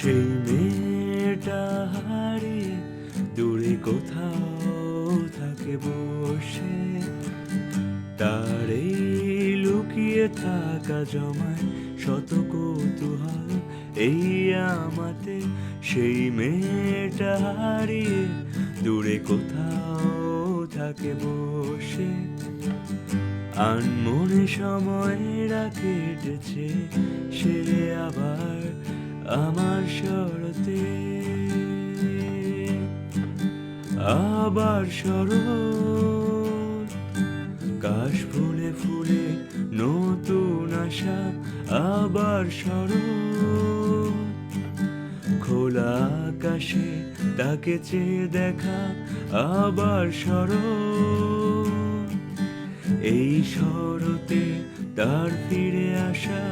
সেই মেয়েটা হারিয়ে দূরে কোথাও থাকে বসে, তার এই লুকিয়ে থাকা জমায় শত কৌতূহল এই আমাতে। সেই মেয়েটা হারিয়ে দূরে কোথাও থাকে বসে, আনমনে সময়রা কেটেছে সে আবার আমার শরতে, আবার শরৎ কাশ ফুলে ফুলে নতুন আশা, আবার শরৎ খোলা আকাশে তাকে চেয়ে দেখা, আবার শরৎ এই শরতে তার ফিরে আসা।